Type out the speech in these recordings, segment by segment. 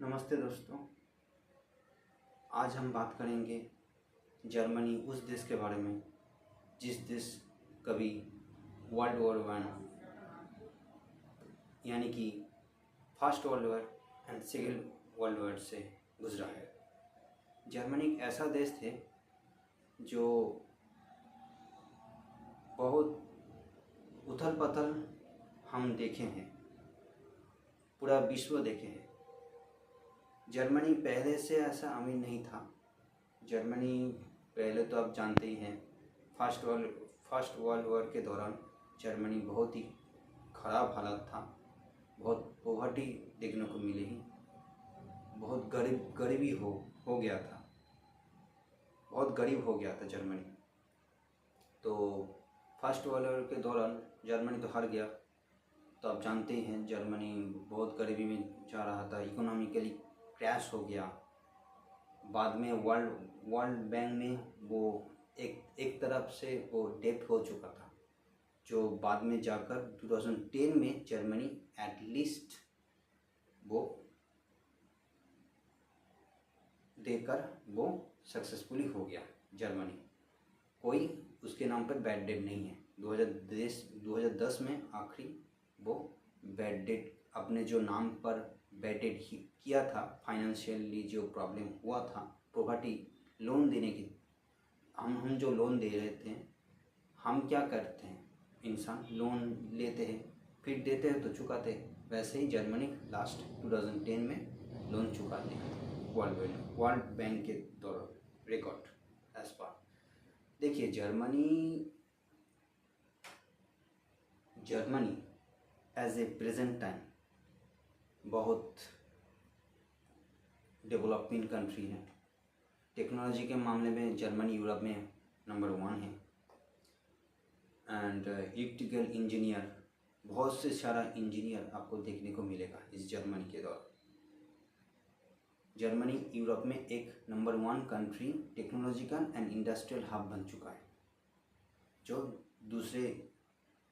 नमस्ते दोस्तों। आज हम बात करेंगे जर्मनी उस देश के बारे में जिस देश कभी वर्ल्ड वॉर वन यानी कि first world war and second world war से गुजरा है। जर्मनी एक ऐसा देश थे जो बहुत उथल पथल हम देखे हैं, पूरा विश्व देखे हैं। जर्मनी पहले से ऐसा अमीर नहीं था। जर्मनी पहले तो आप जानते ही हैं, फर्स्ट वर्ल्ड वॉर के दौरान जर्मनी बहुत ही ख़राब हालत था। बहुत पोवर्टी देखने को मिली, बहुत गरीबी हो गया था, बहुत गरीब हो गया था जर्मनी। तो फर्स्ट वर्ल्ड वॉर के दौरान जर्मनी तो हार गया। तो आप जानते ही हैं जर्मनी बहुत गरीबी में जा रहा था, इकोनॉमिकली क्रैश हो गया। बाद में वर्ल्ड बैंक में वो एक तरफ से वो डेप्ट हो चुका था, जो बाद में जाकर 2010 में जर्मनी एटलीस्ट वो देकर वो सक्सेसफुली हो गया। जर्मनी कोई उसके नाम पर बैड डेट नहीं है। 2010 में आखिरी वो बैड डेट अपने जो नाम पर बैड डेट किया था, फाइनेंशियली जो प्रॉब्लम हुआ था, प्रॉपर्टी लोन देने की, हम जो लोन दे रहे थे, हम क्या करते हैं, इंसान लोन लेते हैं फिर देते हैं तो चुकाते हैं। वैसे ही जर्मनी लास्ट 2010 में लोन चुकाते हैं वर्ल्ड बैंक के दौरान रिकॉर्ड एज पर। देखिए Germany as a present time बहुत डेवलपिंग कंट्री है। टेक्नोलॉजी के मामले में जर्मनी यूरोप में नंबर 1 है। एंड इलेक्ट्रिकल इंजीनियर, बहुत से सारा इंजीनियर आपको देखने को मिलेगा इस जर्मनी के दौरान। जर्मनी यूरोप में एक number 1 country technological and industrial hub बन चुका है, जो दूसरे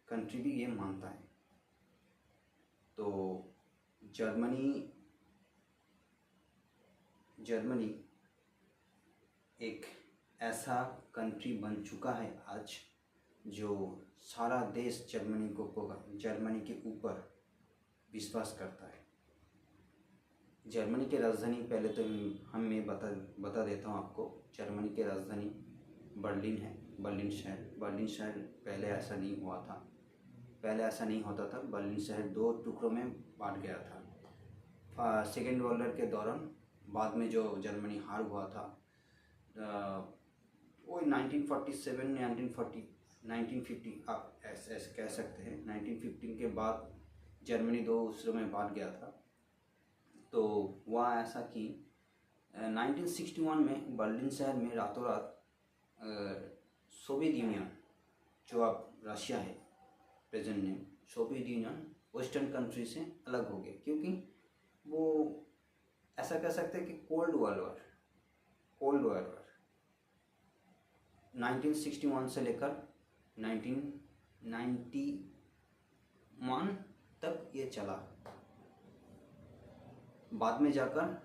कंट्री भी ये मानता है। तो जर्मनी एक ऐसा कंट्री बन चुका है आज, जो सारा देश जर्मनी के ऊपर विश्वास करता है। जर्मनी की राजधानी पहले तो मैं बता देता हूँ आपको। जर्मनी की राजधानी बर्लिन है, बर्लिन शहर पहले ऐसा नहीं होता था। बर्लिन शहर 2 टुकड़ों में बांट गया था सेकेंड वर्ल्ड वॉर के दौरान। बाद में जो जर्मनी हार हुआ था वो 1950 आप ऐसे कह सकते हैं। 1915 के बाद जर्मनी 2 हिस्सों में बांट गया था। तो हुआ ऐसा कि 1961 में बर्लिन शहर में रातों रात सोवियत यूनियन, जो अब रशिया है प्रेजेंट में, सोवियत यूनियन वेस्टर्न कंट्री से अलग हो गए, क्योंकि वो ऐसा कह सकते हैं कि कोल्ड वॉर 1961 से लेकर 1991 तक ये चला। बाद में जाकर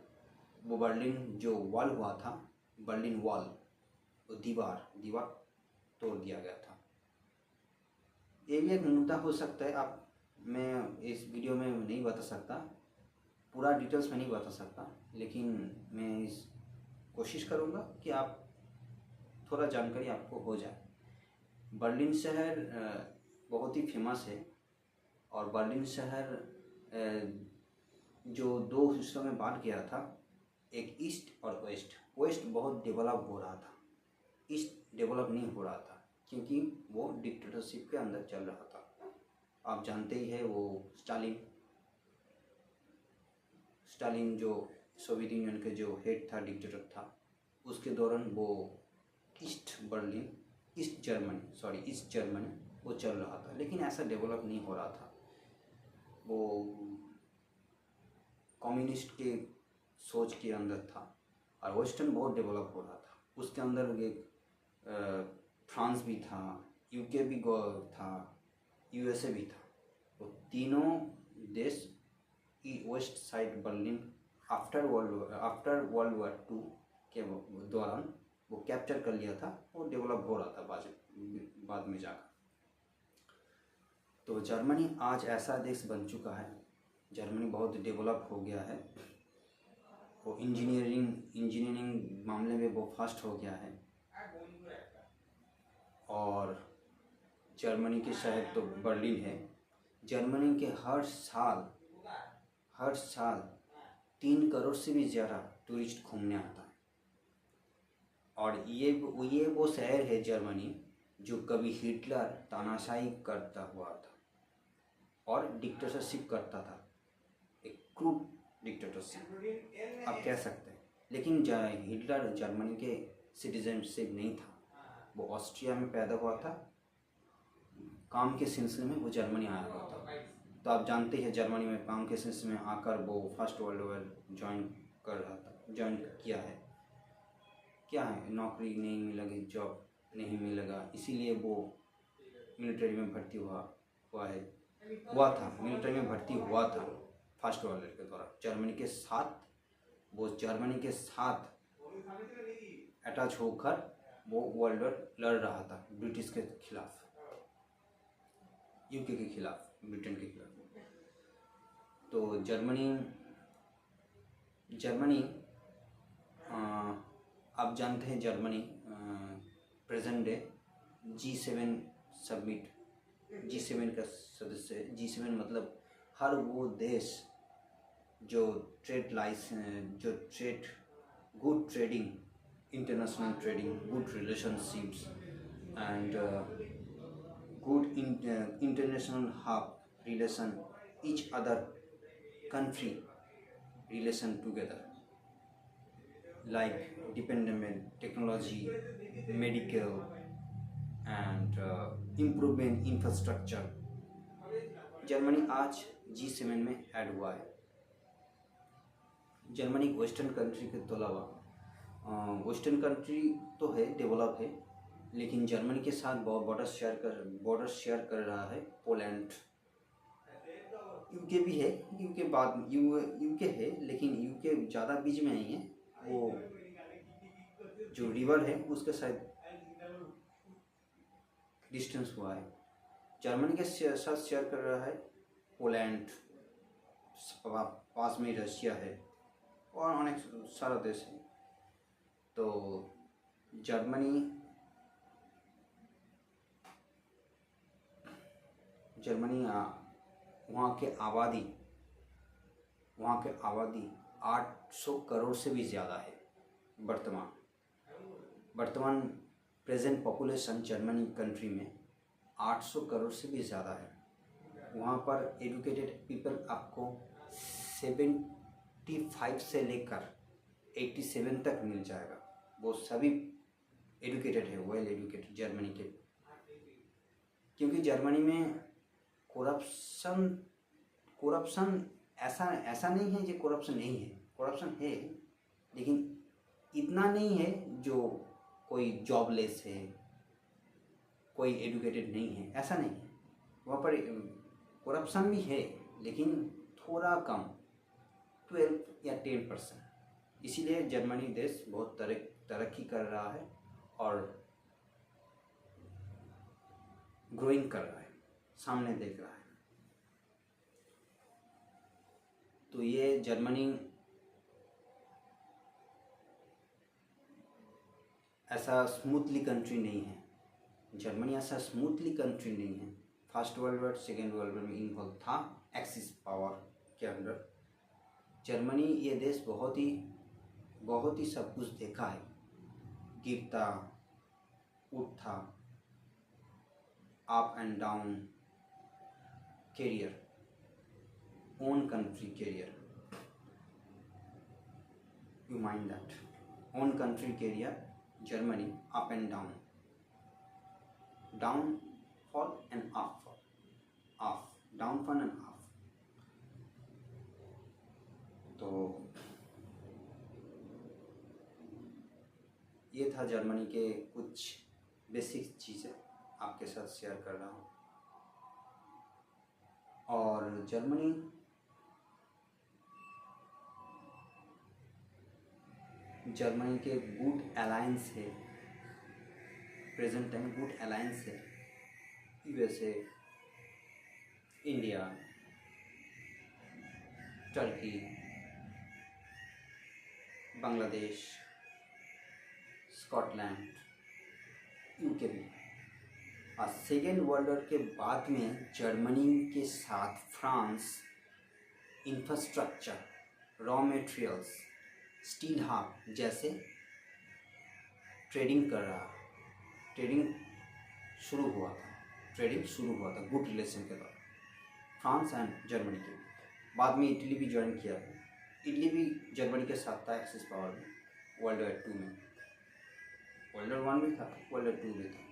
वो बर्लिन जो वॉल हुआ था, बर्लिन वॉल, वो दीवार तोड़ दिया गया था। ये भी एक मुद्दा हो सकता है। मैं इस वीडियो में नहीं बता सकता, पूरा डिटेल्स में नहीं बता सकता, लेकिन मैं कोशिश करूँगा कि आप थोड़ा जानकारी आपको हो जाए। बर्लिन शहर बहुत ही फेमस है, और बर्लिन शहर जो 2 हिस्सों में बांट गया था, एक ईस्ट और वेस्ट बहुत डेवलप हो रहा था, ईस्ट डेवलप नहीं हो रहा था, क्योंकि वो डिक्टेटरशिप के अंदर चल रहा था। आप जानते ही है, वो स्टालिन जो सोवियत यूनियन के जो हेड था, डिक्टेटर था, उसके दौरान वो ईस्ट जर्मनी वो चल रहा था, लेकिन ऐसा डेवलप नहीं हो रहा था। वो कम्युनिस्ट के सोच के अंदर था, और वेस्टर्न बहुत डेवलप हो रहा था। उसके अंदर एक फ्रांस भी था, यूके भी था, यूएसए भी था। वो तीनों देश west side Berlin after world war two के दौरान वो कैप्चर कर लिया था, वो डेवलप हो रहा था बाद में जाकर। तो जर्मनी आज ऐसा देश बन चुका है, जर्मनी बहुत डेवलप हो गया है, वो इंजीनियरिंग मामले में वो फास्ट हो गया है। और जर्मनी के शहर तो बर्लिन है। जर्मनी के हर साल 3 करोड़ से भी ज़्यादा टूरिस्ट घूमने आता है। और ये वो शहर है जर्मनी जो कभी हिटलर तानाशाही करता हुआ था और डिक्टेटरशिप करता था, एक क्रूर डिक्टेटरशिप आप कह सकते हैं। लेकिन हिटलर जर्मनी के सिटीजनशिप नहीं था, वो ऑस्ट्रिया में पैदा हुआ था, काम के सिलसिले में वो जर्मनी आया हुआ था। तो आप जानते हैं जर्मनी में काम के सिलसिले में आकर वो फर्स्ट वर्ल्ड वॉर ज्वाइन किया है। क्या है, नौकरी नहीं मिलेगी, जॉब नहीं मिलेगा, इसीलिए वो मिलिट्री में भर्ती हुआ था मिलिट्री में भर्ती हुआ था फर्स्ट वर्ल्ड वॉर के दौरान। जर्मनी के साथ अटैच होकर वो वर्ल्ड वॉर लड़ रहा था, ब्रिटिश के खिलाफ, यूके के खिलाफ, ब्रिटेन के खिलाफ। तो जर्मनी आप जानते हैं जर्मनी प्रेजेंट डे G7 का सदस्य है। G7 मतलब हर वो देश जो good trading, international trading, good relationships and good international hub relation, each other country relation together, like dependent technology, medical and improvement infrastructure। Germany आज G7 में ऐड हुआ है। जर्मनी वेस्टर्न कंट्री के तो अलावा वेस्टर्न कंट्री तो है, develop है, लेकिन जर्मनी के साथ बहुत बॉर्डर शेयर कर रहा है पोलैंड। यूके भी है, यूके है, लेकिन यूके ज़्यादा बीच में नहीं है, वो जो रिवर है उसके साथ डिस्टेंस हुआ है। जर्मनी के साथ शेयर कर रहा है पोलैंड, पास में रशिया है और अनेक सारा देश है। तो जर्मनी वहाँ के आबादी 800 करोड़ से भी ज़्यादा है। वर्तमान प्रेजेंट पॉपुलेशन जर्मनी कंट्री में 800 करोड़ से भी ज़्यादा है। वहाँ पर एजुकेटेड पीपल आपको 75 से लेकर 87 तक मिल जाएगा। वो सभी एजुकेटेड है, वेल एजुकेटेड जर्मनी के। क्योंकि जर्मनी में करप्शन ऐसा नहीं है कि करप्शन नहीं है, करप्शन है, लेकिन इतना नहीं है जो कोई जॉबलेस है, कोई एजुकेटेड नहीं है, ऐसा नहीं है। वहाँ पर करप्शन भी है, लेकिन थोड़ा कम, 12 या 10%। इसीलिए जर्मनी देश बहुत तरक्की कर रहा है और ग्रोइंग कर रहा है, सामने देख रहा है। तो ये जर्मनी ऐसा स्मूथली कंट्री नहीं है। जर्मनी ऐसा स्मूथली कंट्री नहीं है। First world war, second world war में इन्वॉल्व था एक्सिस पावर के अंडर। जर्मनी ये देश बहुत ही सब कुछ देखा है, गिरता उठता, up and down career, own country career, you mind that, own country career Germany, up and down, downfall and upfall, downfall and up। तो ये था जर्मनी के कुछ बेसिक चीज़ें आपके साथ शेयर कर रहा हूँ। और जर्मनी जर्मनी के गुड अलायंस है, प्रेजेंट टाइम गुड अलायंस है USA, India, Turkey, Bangladesh, Scotland, UK भी। और सेकेंड वर्ल्ड वॉर के बाद में जर्मनी के साथ France infrastructure, raw materials, steel hub जैसे ट्रेडिंग कर रहा, ट्रेडिंग शुरू हुआ था गुड रिलेशन के दौरान फ्रांस एंड जर्मनी के। बाद में इटली भी ज्वाइन किया है, इटली भी जर्मनी के साथ था एक्सिस पावर में वर्ल्ड वॉर 2 में। वर्ल्ड वॉर 1 भी था, वर्ल्ड वॉर 2 भी था।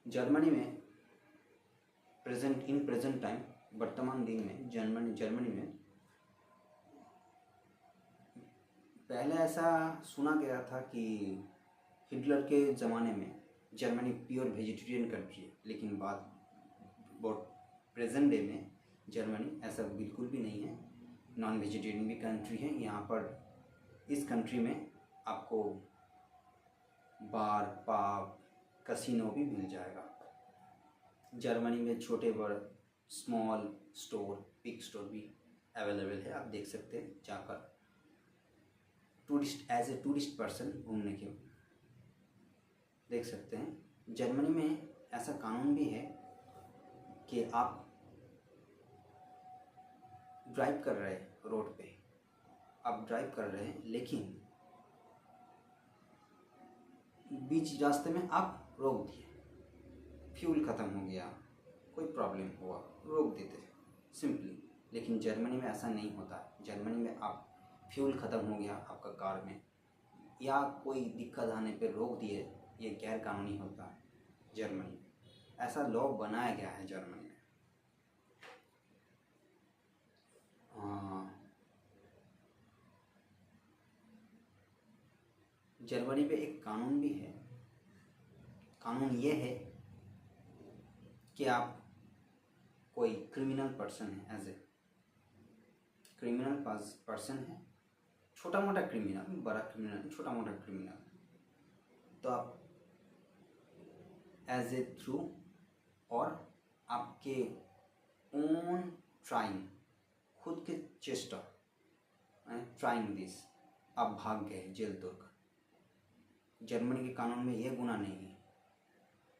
जर्मनी में प्रेजेंट टाइम, वर्तमान दिन में जर्मनी में पहले ऐसा सुना गया था कि हिटलर के ज़माने में जर्मनी प्योर वेजिटेरियन कंट्री है, लेकिन प्रेजेंट डे में जर्मनी ऐसा बिल्कुल भी नहीं है, नॉन वेजिटेरियन भी कंट्री है। यहाँ पर इस कंट्री में आपको बार, पब, कसिनो भी मिल जाएगा। जर्मनी में छोटे बड़े स्मॉल स्टोर, बिग स्टोर भी अवेलेबल है, आप देख सकते हैं जाकर tourist, as a tourist person घूमने के देख सकते हैं। जर्मनी में ऐसा कानून भी है कि आप ड्राइव कर रहे हैं रोड पे, आप ड्राइव कर रहे हैं लेकिन बीच रास्ते में आप रोक दिए, फ्यूल ख़त्म हो गया, कोई प्रॉब्लम हुआ, रोक देते सिंपली। लेकिन जर्मनी में ऐसा नहीं होता। जर्मनी में आप फ्यूल ख़त्म हो गया आपका कार में या कोई दिक्कत आने पे रोक दिए, ये गैर कानूनी होता है जर्मनी में। ऐसा लॉ बनाया गया है जर्मनी में। जर्मनी पे एक कानून भी है। कानून ये है कि आप कोई क्रिमिनल पर्सन है, एज ए क्रिमिनल पर्सन है, छोटा मोटा क्रिमिनल, बड़ा क्रिमिनल, छोटा मोटा क्रिमिनल, तो आप एज ए थ्रू और आपके ओन ट्राइंग, खुद के चेष्टा, ट्राइंग दिस, आप भाग गए जेल तोड़कर। जर्मनी के कानून में ये गुनाह नहीं है,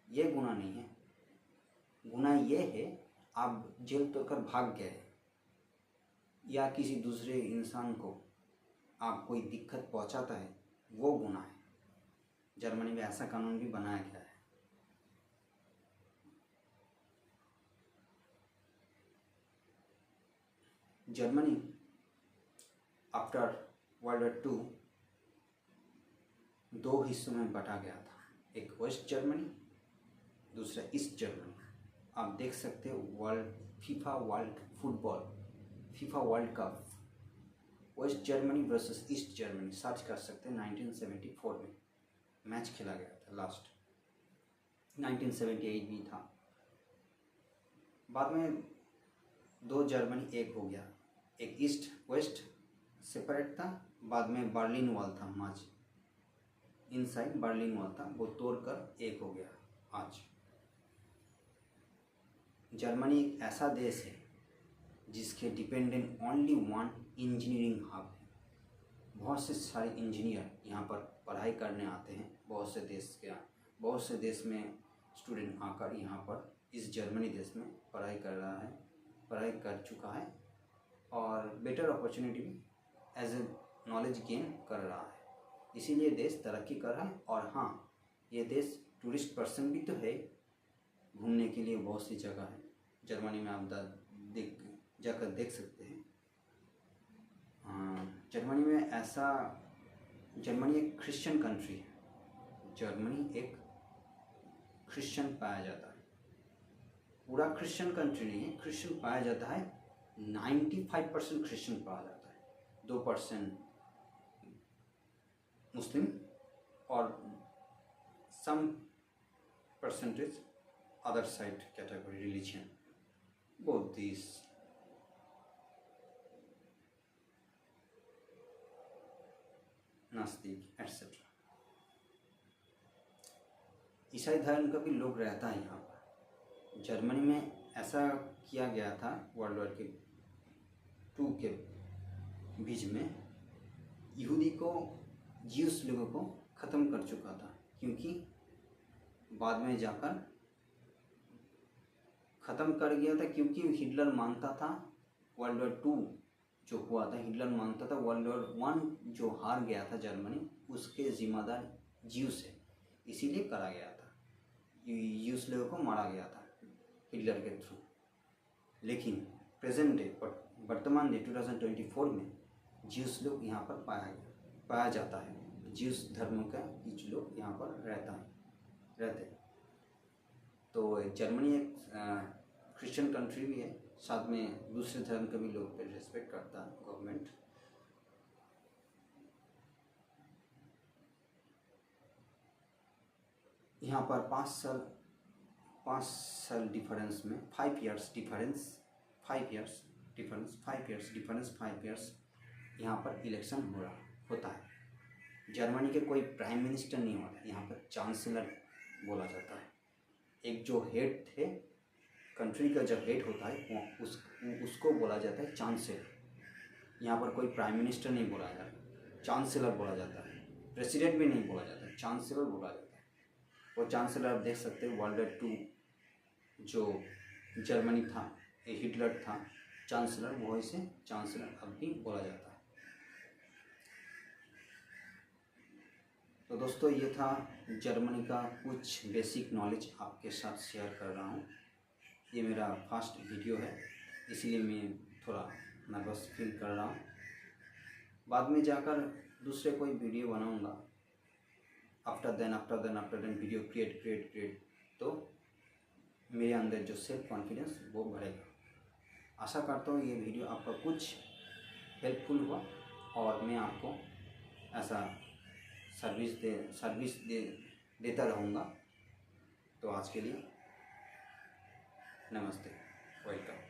ये गुनाह नहीं है। गुनाह ये है आप जेल तोड़कर भाग गए या किसी दूसरे इंसान को आप कोई दिक्कत पहुंचाता है, वो गुनाह है। जर्मनी में ऐसा कानून भी बनाया गया है। जर्मनी आफ्टर वर्ल्ड वॉर 2 दो हिस्सों में बटा गया था, एक वेस्ट जर्मनी, दूसरा ईस्ट जर्मनी। आप देख सकते हो FIFA World Cup West Germany versus East Germany search कर सकते हैं। 1974 में मैच खेला गया था लास्ट, 1978 भी था। बाद में दो जर्मनी एक हो गया, एक ईस्ट वेस्ट सेपरेट था। बाद में बर्लिन वॉल था, मैच इनसाइड बर्लिन वॉल था, वो तोड़कर एक हो गया। आज जर्मनी एक ऐसा देश है जिसके dependent only one engineering hub है। बहुत से सारे इंजीनियर यहाँ पर पढ़ाई करने आते हैं। बहुत से देश में स्टूडेंट आकर यहाँ पर इस जर्मनी देश में पढ़ाई कर चुका है और बेटर अपॉर्चुनिटी भी एज ए नॉलेज गेन कर रहा है। इसीलिए देश तरक्की कर रहा है। और हाँ, ये देश टूरिस्ट पर्सन भी तो है, घूमने के लिए बहुत सी जगह है जर्मनी में, आप जाकर देख सकते हैं। जर्मनी एक क्रिश्चियन कंट्री है। जर्मनी एक क्रिश्चियन पाया जाता है, पूरा क्रिश्चियन कंट्री नहीं है, क्रिश्चियन पाया जाता है। 95% क्रिश्चियन पाया जाता है, 2% मुस्लिम और सम percentage other side category religion, Buddhist, नास्तिक etc. ईसाई धर्म का भी लोग रहता है यहाँ पर। जर्मनी में ऐसा किया गया था वर्ल्ड वॉर के 2 के बीच में, यहूदी को, ज्यूस लोगों को ख़त्म कर चुका था, क्योंकि बाद में जाकर ख़त्म कर गया था, क्योंकि हिटलर मानता था वर्ल्ड वॉर 2 जो हुआ था, हिटलर मानता था वर्ल्ड वॉर 1 जो हार गया था जर्मनी, उसके जिम्मेदार ज्यूस है, इसीलिए करा गया था, ज्यूस लोगों को मारा गया था हिटलर के थ्रू। लेकिन प्रेजेंट डे, वर्तमान डे 2024 में ज्यूस लोग यहाँ पर पाया जाता है। ज्यूस धर्म का कुछ लोग यहाँ पर रहते हैं। तो जर्मनी एक क्रिश्चियन कंट्री भी है, साथ में दूसरे धर्म के भी लोग पे रिस्पेक्ट करता है गवर्नमेंट। यहाँ पर 5 साल डिफरेंस में 5 इयर्स डिफरेंस यहाँ पर इलेक्शन होता है। जर्मनी के कोई प्राइम मिनिस्टर नहीं होता, यहाँ पर चांसलर बोला जाता है। एक जो हेड थे कंट्री का, जब हेड होता है उसको बोला जाता है चांसलर। यहाँ पर कोई प्राइम मिनिस्टर नहीं बोला जाता, चांसलर बोला जाता है। प्रेसिडेंट भी नहीं बोला जाता, चांसलर बोला जाता है। वो चांसलर आप देख सकते हैं, वर्ल्ड वॉर 2 जो जर्मनी था, हिटलर था चांसलर, वो इसे चांसलर अब भी बोला जाता है। तो दोस्तों, ये था जर्मनी का कुछ बेसिक नॉलेज आपके साथ शेयर कर रहा हूँ। ये मेरा फर्स्ट वीडियो है, इसलिए मैं थोड़ा नर्वस फील कर रहा हूँ। बाद में जाकर दूसरे कोई वीडियो बनाऊँगा। आफ्टर देन वीडियो क्रिएट तो मेरे अंदर जो सेल्फ कॉन्फिडेंस वो बढ़ेगा। आशा करता हूँ ये वीडियो आपका कुछ हेल्पफुल हुआ और मैं आपको ऐसा सर्विस देता रहूँगा। तो आज के लिए नमस्ते, वेलकम।